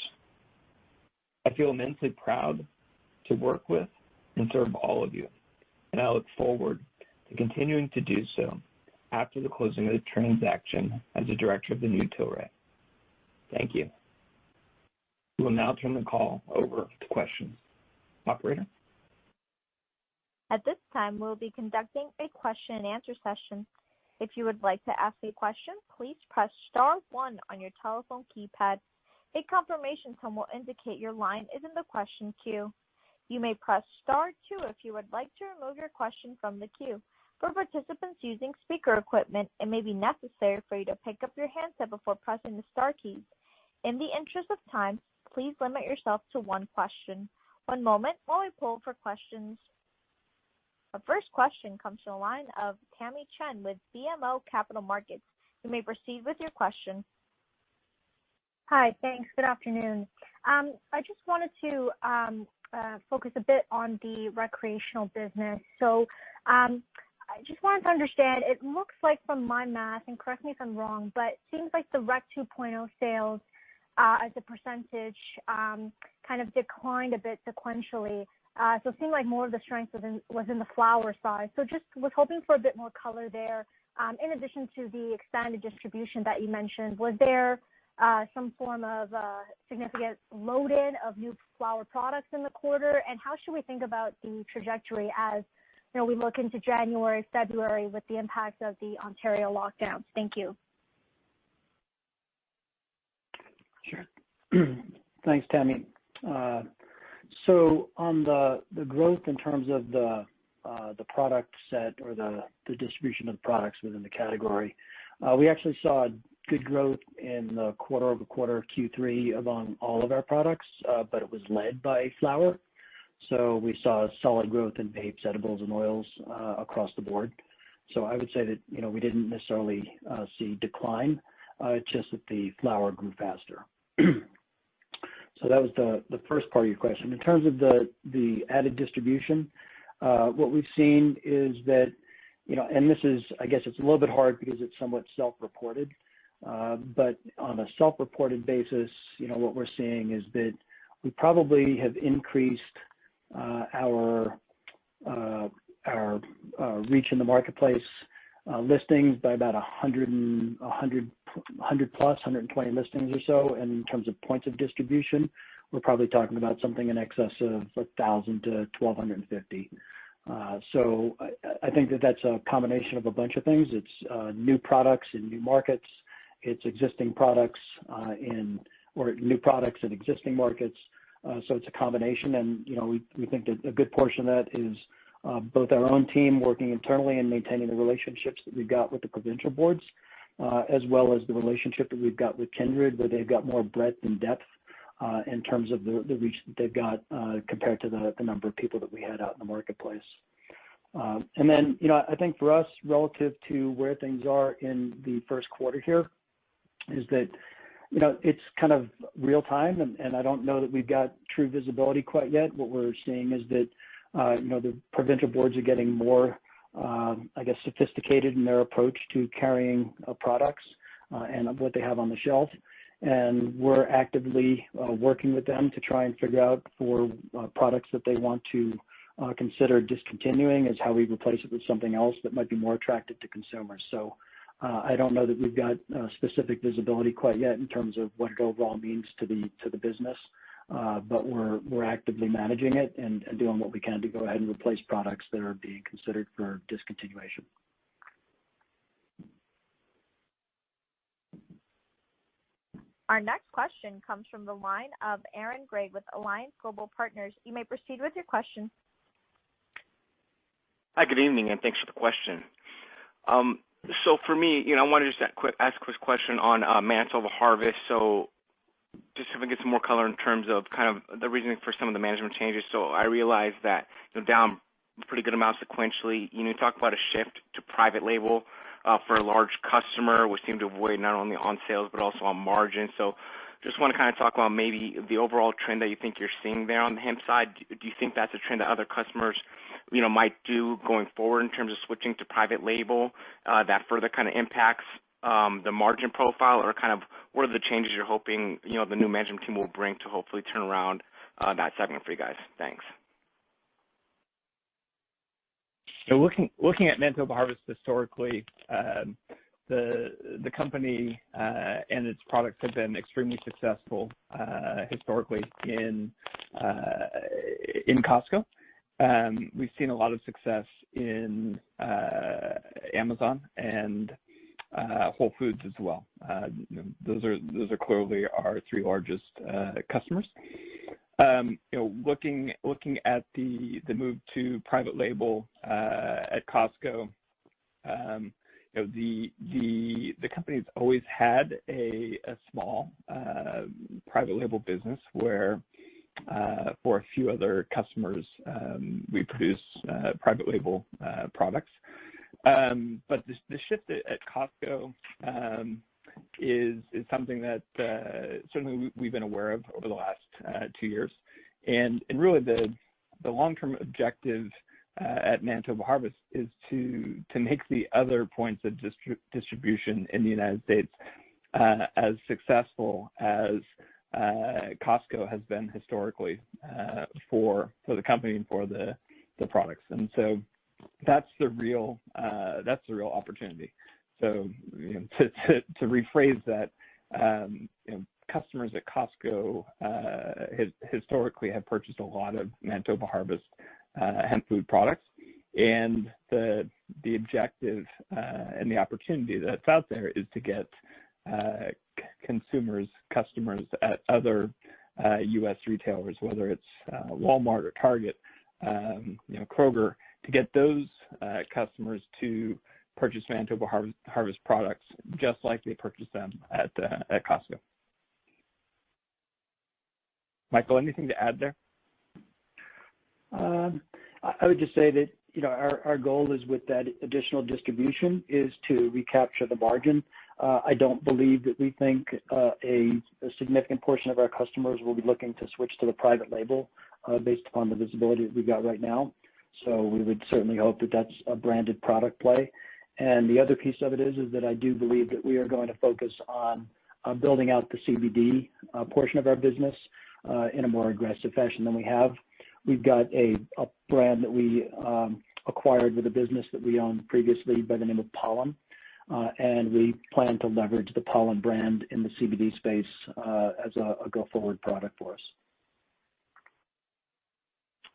I feel immensely proud to work with and serve all of you, and I look forward to continuing to do so after the closing of the transaction as a director of the new Tilray. Thank you. We will now turn the call over to questions. Operator? At this time, we'll be conducting a question and answer session. If you would like to ask a question, please press star 1 on your telephone keypad. A confirmation tone will indicate your line is in the question queue. You may press star 2 if you would like to remove your question from the queue. For participants using speaker equipment, it may be necessary for you to pick up your handset before pressing the star keys. In the interest of time, please limit yourself to one question. One moment while we poll for questions. Our first question comes from the line of Tamy Chen with BMO Capital Markets. You may proceed with your question. Hi, thanks. Good afternoon. I just wanted to focus a bit on the recreational business. So I just wanted to understand, it looks like from my math, and correct me if I'm wrong, but it seems like the Rec 2.0 sales as a percentage kind of declined a bit sequentially. So it seemed like more of the strength was in the flower side. So just was hoping for a bit more color there. In addition to the expanded distribution that you mentioned, was there some form of significant load-in of new flower products in the quarter? And how should we think about the trajectory as we look into January, February with the impact of the Ontario lockdowns? Thank you. Sure. Thanks, Tammy. So on the growth in terms of the product set or the distribution of the products within the category, we actually saw good growth in the quarter-over-quarter Q3 among all of our products, but it was led by flower. So we saw solid growth in vapes, edibles, and oils across the board. So I would say that we didn't necessarily see decline. It's just that the flower grew faster. So that was the first part of your question. In terms of the added distribution, what we've seen is that, and this is, I guess it's a little bit hard because it's somewhat self-reported, but on a self-reported basis, what we're seeing is that we probably have increased our reach in the marketplace listings by about 100 plus, 120 listings or so. And in terms of points of distribution, we're probably talking about something in excess of 1,000 to 1,250. So I think that that's a combination of a bunch of things. It's new products in new markets. It's existing products or new products in existing markets. So it's a combination, and we think that a good portion of that is both our own team working internally and maintaining the relationships that we've got with the provincial boards, as well as the relationship that we've got with Kindred, where they've got more breadth and depth in terms of the reach that they've got compared to the number of people that we had out in the marketplace. And then, I think for us, relative to where things are in the first quarter here, is that it's kind of real time, and I don't know that we've got true visibility quite yet. What we're seeing is that the provincial boards are getting more, sophisticated in their approach to carrying products and what they have on the shelf. And we're actively working with them to try and figure out for products that they want to consider discontinuing as how we replace it with something else that might be more attractive to consumers. So I don't know that we've got specific visibility quite yet in terms of what it overall means to the business. But we're actively managing it and doing what we can to go ahead and replace products that are being considered for discontinuation. Our next question comes from the line of Aaron Gray with Alliance Global Partners. You may proceed with your question. Hi, good evening, and thanks for the question. So for me, I wanted to just ask a quick question on Manitoba Harvest. So just to get some more color in terms of kind of the reasoning for some of the management changes. So I realized that down a pretty good amount sequentially. You talk about a shift to private label for a large customer, which seemed to avoid not only on sales but also on margin. So just want to kind of talk about maybe the overall trend that you think you're seeing there on the hemp side. Do you think that's a trend that other customers might do going forward in terms of switching to private label that further kind of impacts the margin profile, or kind of what are the changes you're hoping the new management team will bring to hopefully turn around that segment for you guys? Thanks. So looking at Manitoba Harvest historically, the company and its products have been extremely successful historically in Costco. We've seen a lot of success in Amazon and Whole Foods as well. Those are clearly our three largest customers. Looking at the move to private label at Costco, the company's always had a small private label business where for a few other customers we produce private label products. But the shift at Costco is something that certainly we've been aware of over the last 2 years, and really the long-term objective at Manitoba Harvest is to make the other points of distribution in the United States as successful as Costco has been historically for the company and for the products. And so that's the real opportunity. So to rephrase that, customers at Costco historically have purchased a lot of Manitoba Harvest hemp food products, and the objective and the opportunity that's out there is to get customers at other U.S. retailers, whether it's Walmart or Target, Kroger, to get those customers to purchase Manitoba Harvest products just like they purchase them at Costco. Michael, anything to add there? I would just say that our goal is with that additional distribution is to recapture the margin. I don't believe that we think a significant portion of our customers will be looking to switch to the private label based upon the visibility that we've got right now. So we would certainly hope that that's a branded product play. And the other piece of it is that I do believe that we are going to focus on building out the CBD portion of our business in a more aggressive fashion than we have. We've got a brand that we acquired with a business that we owned previously by the name of Pollen, and we plan to leverage the Pollen brand in the CBD space as a go-forward product for us.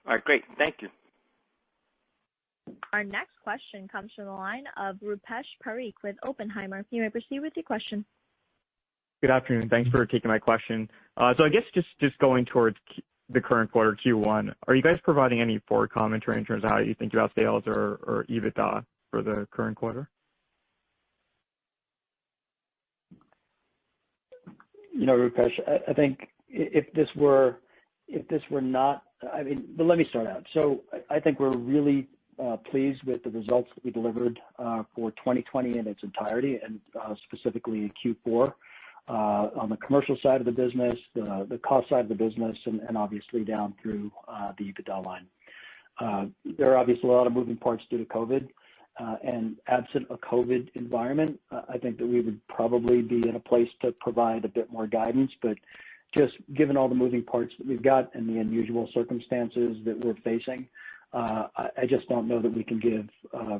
All right, great. Thank you. Our next question comes from the line of Rupesh Parikh with Oppenheimer. You may proceed with your question. Good afternoon. Thanks for taking my question. So I guess just going towards the current quarter, Q1, are you guys providing any forward commentary in terms of how you think about sales or EBITDA for the current quarter? Rupesh, I think if this were not, but let me start out. So I think we're really pleased with the results that we delivered for 2020 in its entirety, and specifically in Q4 on the commercial side of the business, the cost side of the business, and obviously down through the EBITDA line. There are obviously a lot of moving parts due to COVID, and absent a COVID environment, I think that we would probably be in a place to provide a bit more guidance, but just given all the moving parts that we've got and the unusual circumstances that we're facing, I just don't know that we can give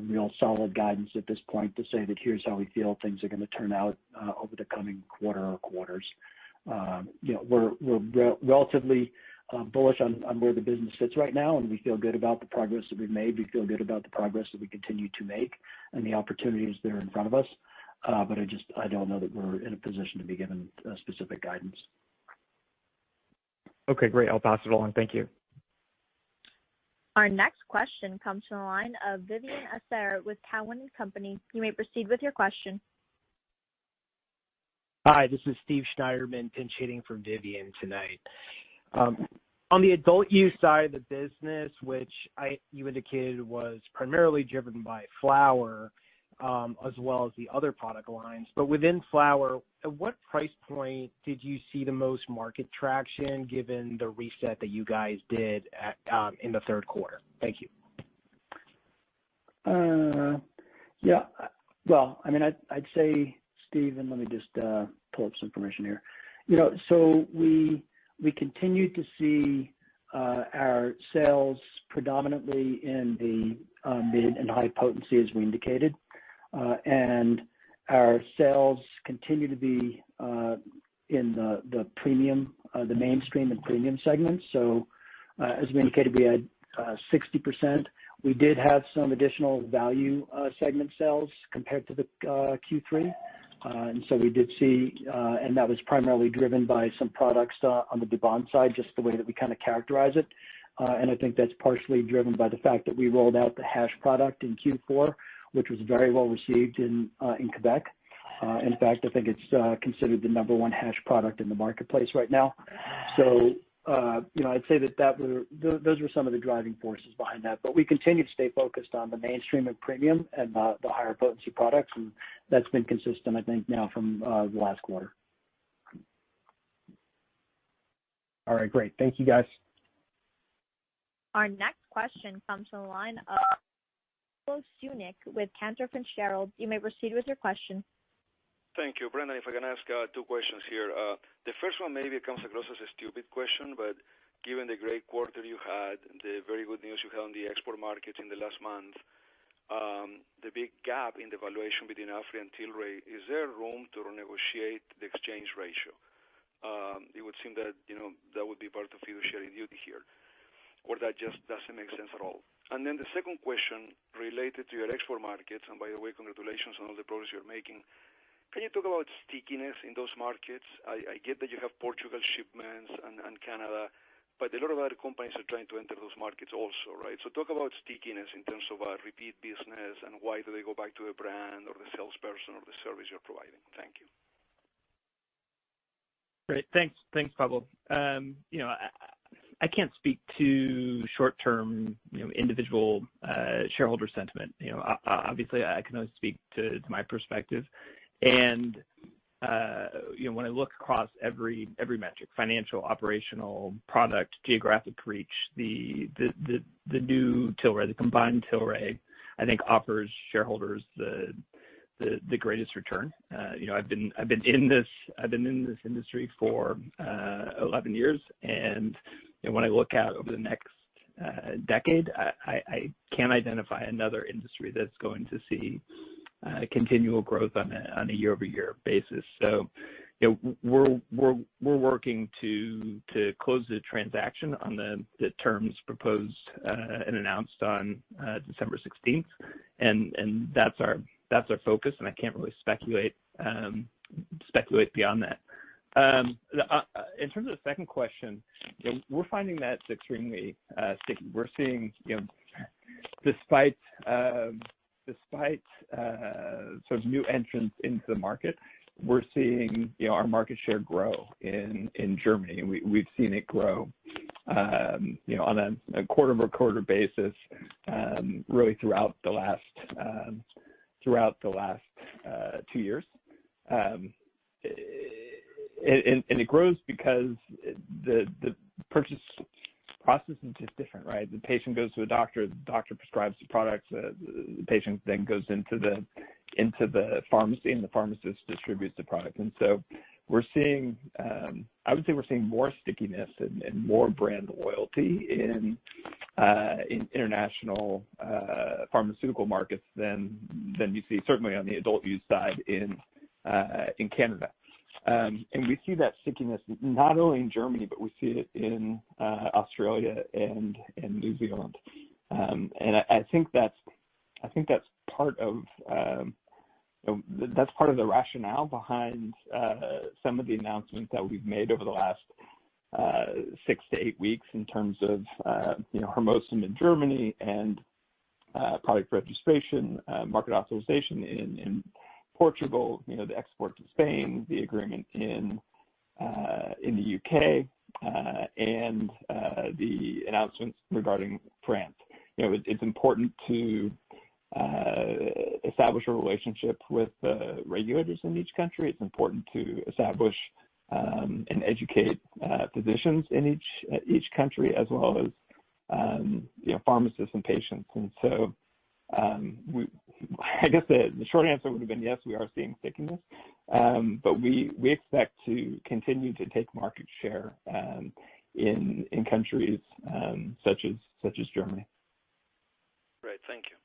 real solid guidance at this point to say that here's how we feel things are going to turn out over the coming quarter or quarters. We're relatively bullish on where the business sits right now, and we feel good about the progress that we've made. We feel good about the progress that we continue to make and the opportunities that are in front of us. But I don't know that we're in a position to be given specific guidance. Okay, great. I'll pass it along. Thank you. Our next question comes from the line of Vivian Acer with Cowen and Company. You may proceed with your question. Hi, this is Steve Schneiderman pinch hitting for Vivian tonight. On the adult use side of the business, which you indicated was primarily driven by flower, as well as the other product lines. But within flower, at what price point did you see the most market traction given the reset that you guys did in the third quarter? Thank you. Yeah. Well, I'd say, Steve, and let me just pull up some information here. So we continue to see our sales predominantly in the mid and high potency as we indicated. And Our sales continue to be in the premium, the mainstream and premium segments. So as we indicated, we had 60%. We did have some additional value segment sales compared to the Q3. And so we did see, and that was primarily driven by some products on the Dubon side, just the way that we kind of characterize it. And I think that's partially driven by the fact that we rolled out the hash product in Q4, which was very well received in Quebec. In fact, I think it's considered the #1 hash product in the marketplace right now. So, I'd say those were some of the driving forces behind that. But we continue to stay focused on the mainstream and premium and the higher potency products, and that's been consistent, I think, now from the last quarter. All right, great. Thank you, guys. Our next question comes from the line of Sunik with Cantor Fitzgerald. You may proceed with your question. Thank you. Brendan, if I can ask two questions here. The first one maybe comes across as a stupid question, but given the great quarter you had, the very good news you had on the export markets in the last month, the big gap in the valuation between AFRY and Tilray, is there room to renegotiate the exchange ratio? It would seem that, that would be part of fiduciary duty here, or that just doesn't make sense at all. And then the second question related to your export markets, and by the way, congratulations on all the progress you're making. Can you talk about stickiness in those markets? I get that you have Portugal shipments and Canada, but a lot of other companies are trying to enter those markets also, right? So talk about stickiness in terms of repeat business and why do they go back to a brand or the salesperson or the service you're providing. Thank you. Great. Thanks, Pablo. I can't speak to short-term, individual shareholder sentiment. Obviously, I can only speak to my perspective. And when I look across every metric, financial, operational, product, geographic reach, the new Tilray, the combined Tilray, I think offers shareholders the greatest return. I've been in this industry for 11 years, and when I look out over the next decade, I can't identify another industry that's going to see continual growth on a year-over-year basis. So, we're working to close the transaction on the terms proposed and announced on December 16th, and that's our focus. And I can't really speculate beyond that. In terms of the second question, we're finding that it's extremely sticky. We're seeing, despite sort of new entrants into the market, we're seeing our market share grow in Germany, and we've seen it grow on a quarter-over-quarter basis really throughout the last 2 years. And it grows because the purchase process is just different, right? The patient goes to a doctor, the doctor prescribes the products, the patient then goes into the pharmacy, and the pharmacist distributes the product. And so we're seeing, I would say we're seeing more stickiness and more brand loyalty in international pharmaceutical markets than you see certainly on the adult use side in Canada. And we see that stickiness not only in Germany, but we see it in Australia and New Zealand. And I think that's part of the rationale behind some of the announcements that we've made over the last 6 to 8 weeks in terms of Hermosan in Germany and product registration, market authorization in Portugal, the export to Spain, the agreement in the UK, and the announcements regarding France. It's important to establish a relationship with regulators in each country. It's important to establish and educate physicians in each country, as well as pharmacists and patients. And so I guess the short answer would have been yes, we are seeing stickiness, but we expect to continue to take market share in countries such as Germany. Great, thank you.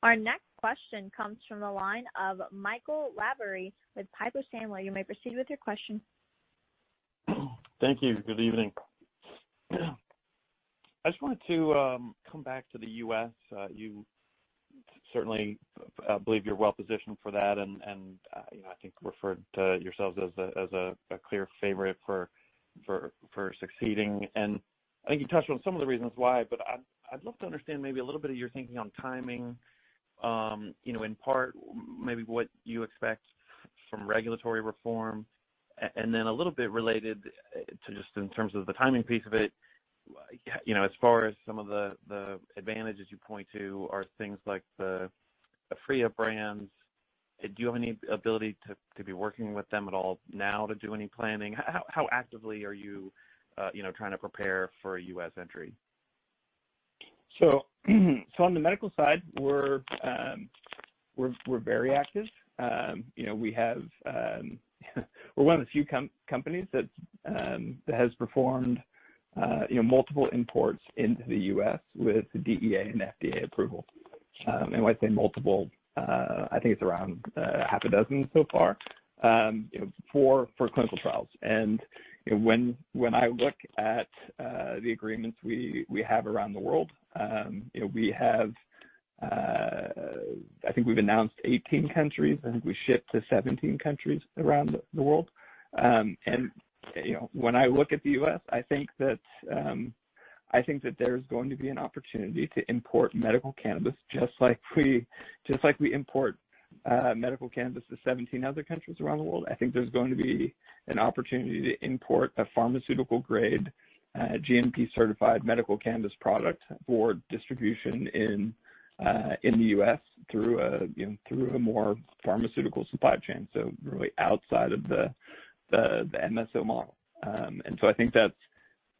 Our next question comes from the line of Michael Lavery with Piper Sandler. You may proceed with your question. Thank you. Good evening. I just wanted to come back to the U.S. You certainly believe you're well positioned for that, and I think referred to yourselves as a clear favorite for succeeding. And I think you touched on some of the reasons why, but I'd love to understand maybe a little bit of your thinking on timing. In part, maybe what you expect from regulatory reform, and then a little bit related to just in terms of the timing piece of it. As far as some of the advantages you point to are things like the Afria brands. Do you have any ability to be working with them at all now to do any planning? How actively are you, trying to prepare for a U.S. entry? So on the medical side, we're very active. We have we're one of the few companies that has performed multiple imports into the U.S. with DEA and FDA approval. And when I say multiple, I think it's around half a dozen so far, for clinical trials. And when I look at the agreements we have around the world, we have I think we've announced 18 countries. I think we ship to 17 countries around the world. And when I look at the U.S., I think that there's going to be an opportunity to import medical cannabis, just like we import medical cannabis to 17 other countries around the world. I think there's going to be an opportunity to import a pharmaceutical grade, GMP certified medical cannabis product for distribution in the U.S. through a more pharmaceutical supply chain. So really outside of the MSO model. And so I think that's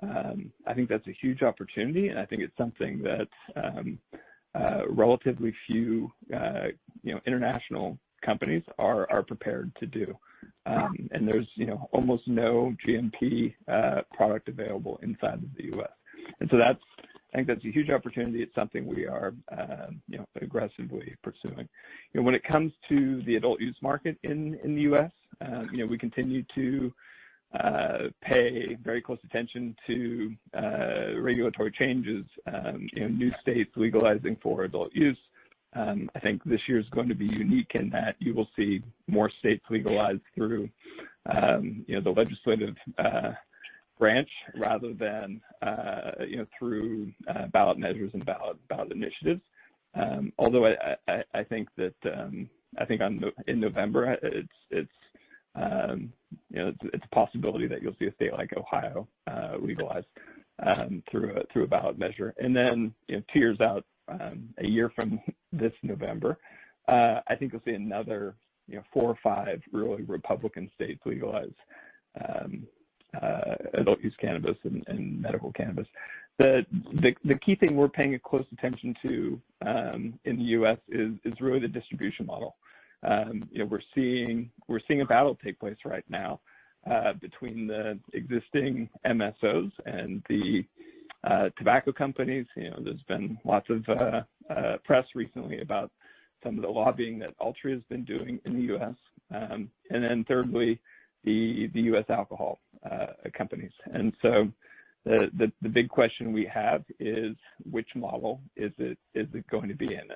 a huge opportunity, and I think it's something that relatively few international companies are prepared to do. And there's almost no GMP product available inside of the U.S. And so I think that's a huge opportunity. It's something we are aggressively pursuing. When it comes to the adult use market in the U.S., we continue to pay very close attention to regulatory changes, new states legalizing for adult use. I think this year is going to be unique in that you will see more states legalized through the legislative branch rather than through ballot measures and ballot initiatives. Although I think that in November it's a possibility that you'll see a state like Ohio legalize through a ballot measure, and then 2 years out, a year from this November, I think you'll see another 4 or 5 really Republican states legalize adult use cannabis and medical cannabis. The key thing we're paying a close attention to in the U.S. is really the distribution model. We're seeing a battle take place right now between the existing MSOs and the tobacco companies. There's been lots of press recently about some of the lobbying that Altria has been doing in the U.S. And then thirdly, the U.S. alcohol companies. And so the big question we have is, which model is it going to be in?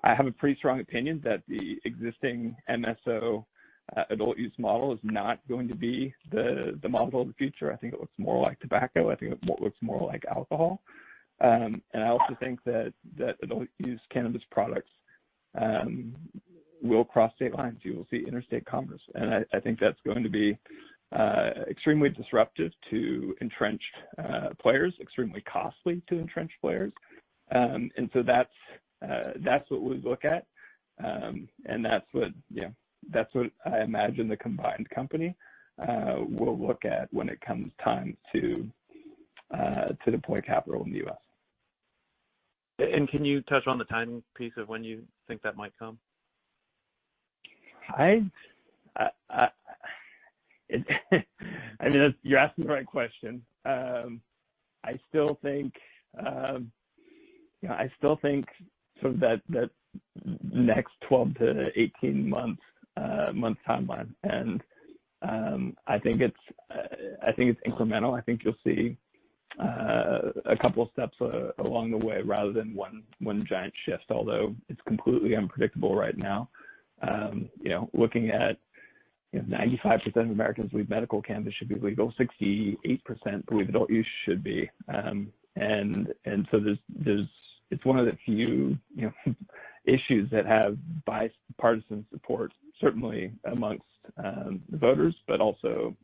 I have a pretty strong opinion that the existing MSO adult use model is not going to be the model of the future. I think it looks more like tobacco. I think it looks more like alcohol. And I also think that adult use cannabis products will cross state lines. You will see interstate commerce. And I think that's going to be extremely disruptive to entrenched players, extremely costly to entrenched players. And so that's what we look at. And that's what I imagine the combined company will look at when it comes time to deploy capital in the U.S. And can you touch on the timing piece of when you think that might come? You're asking the right question. I still think sort of that next 12 to 18 month timeline, and I think it's incremental. I think you'll see a couple of steps along the way rather than one giant shift. Although it's completely unpredictable right now. Looking at 95% of Americans believe medical cannabis should be legal. 68% believe adult use should be, and so it's one of the few issues that have bipartisan support, certainly amongst the voters, but also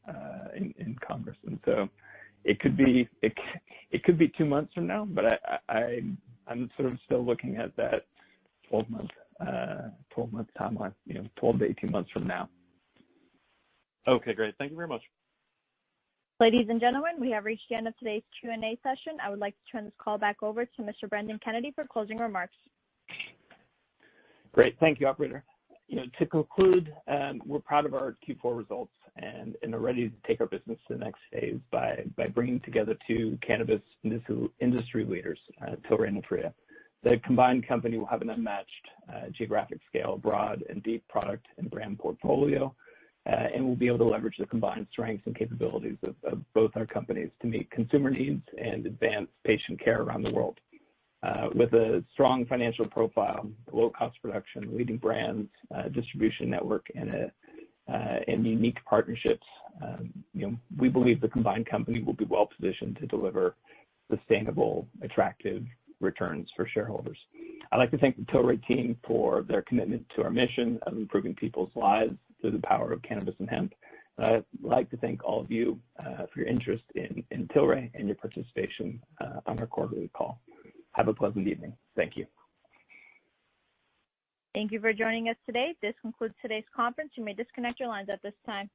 in Congress. And so it could be 2 months from now, but I'm sort of still looking at that 12-month timeline, 12 to 18 months from now. Okay, great. Thank you very much. Ladies and gentlemen, we have reached the end of today's Q&A session. I would like to turn this call back over to Mr. Brendan Kennedy for closing remarks. Great. Thank you, operator. To conclude, we're proud of our Q4 results and are ready to take our business to the next phase by bringing together two cannabis industry leaders, Tilray and Aphria. The combined company will have an unmatched geographic scale, broad and deep product and brand portfolio, and we'll be able to leverage the combined strengths and capabilities of both our companies to meet consumer needs and advance patient care around the world. With a strong financial profile, low-cost production, leading brands, distribution network, and unique partnerships, we believe the combined company will be well positioned to deliver sustainable, attractive returns for shareholders. I'd like to thank the Tilray team for their commitment to our mission of improving people's lives through the power of cannabis and hemp. I'd like to thank all of you for your interest in Tilray and your participation on our quarterly call. Have a pleasant evening. Thank you. Thank you for joining us today. This concludes today's conference. You may disconnect your lines at this time.